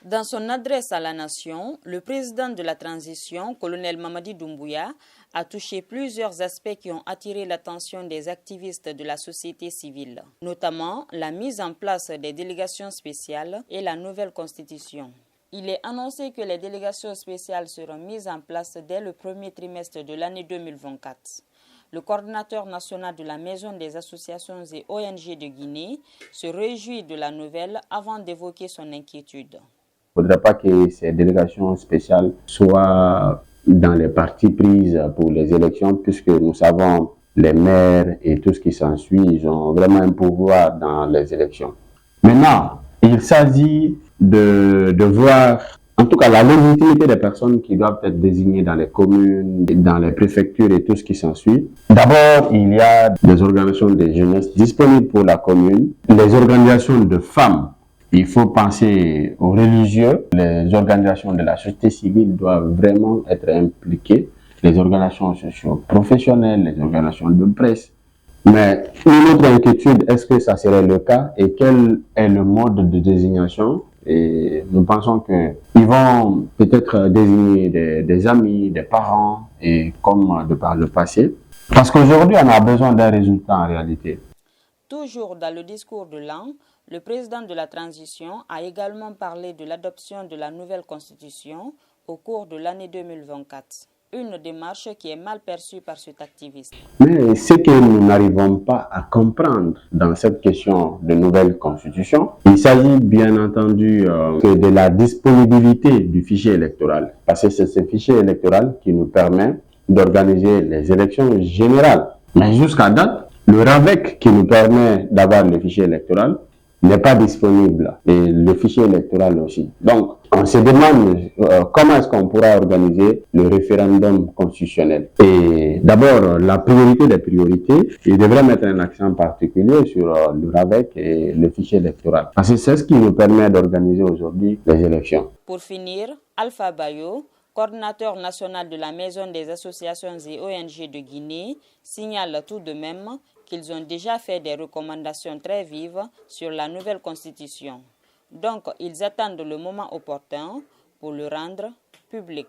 Dans son adresse à la nation, le président de la transition, colonel Mamadi Doumbouya, a touché plusieurs aspects qui ont attiré l'attention des activistes de la société civile, notamment la mise en place des délégations spéciales et la nouvelle constitution. Il est annoncé que les délégations spéciales seront mises en place dès le premier trimestre de l'année 2024. Le coordinateur national de la Maison des associations et ONG de Guinée se réjouit de la nouvelle avant d'évoquer son inquiétude. Il ne faudrait pas que ces délégations spéciales soient dans les parties prises pour les élections, puisque nous savons les maires et tout ce qui s'ensuit, ils ont vraiment un pouvoir dans les élections. Maintenant, il s'agit de voir, en tout cas, la légitimité des personnes qui doivent être désignées dans les communes, dans les préfectures et tout ce qui s'ensuit. D'abord, il y a des organisations de jeunesse disponibles pour la commune, les organisations de femmes. Il faut penser aux religieux. Les organisations de la société civile doivent vraiment être impliquées. Les organisations socio-professionnelles, les organisations de presse. Mais une autre inquiétude, est-ce que ça serait le cas et quel est le mode de désignation? Et nous pensons qu'ils vont peut-être désigner des amis, des parents, et comme de par le passé. Parce qu'aujourd'hui, on a besoin d'un résultat en réalité. Toujours dans le discours de l'an, le président de la transition a également parlé de l'adoption de la nouvelle constitution au cours de l'année 2024. Une démarche qui est mal perçue par cet activiste. Mais ce que nous n'arrivons pas à comprendre dans cette question de nouvelle constitution, il s'agit bien entendu que de la disponibilité du fichier électoral. Parce que c'est ce fichier électoral qui nous permet d'organiser les élections générales. Mais jusqu'à date, le RAVEC qui nous permet d'avoir le fichier électoral n'est pas disponible, et le fichier électoral aussi. Donc, on se demande comment est-ce qu'on pourra organiser le référendum constitutionnel. Et d'abord, la priorité des priorités, il devrait mettre un accent particulier sur le RAVEC et le fichier électoral. Parce que c'est ce qui nous permet d'organiser aujourd'hui les élections. Pour finir, Alpha Bayo, coordinateur national de la Maison des associations et ONG de Guinée, signale tout de même qu'ils ont déjà fait des recommandations très vives sur la nouvelle constitution. Donc, ils attendent le moment opportun pour le rendre public.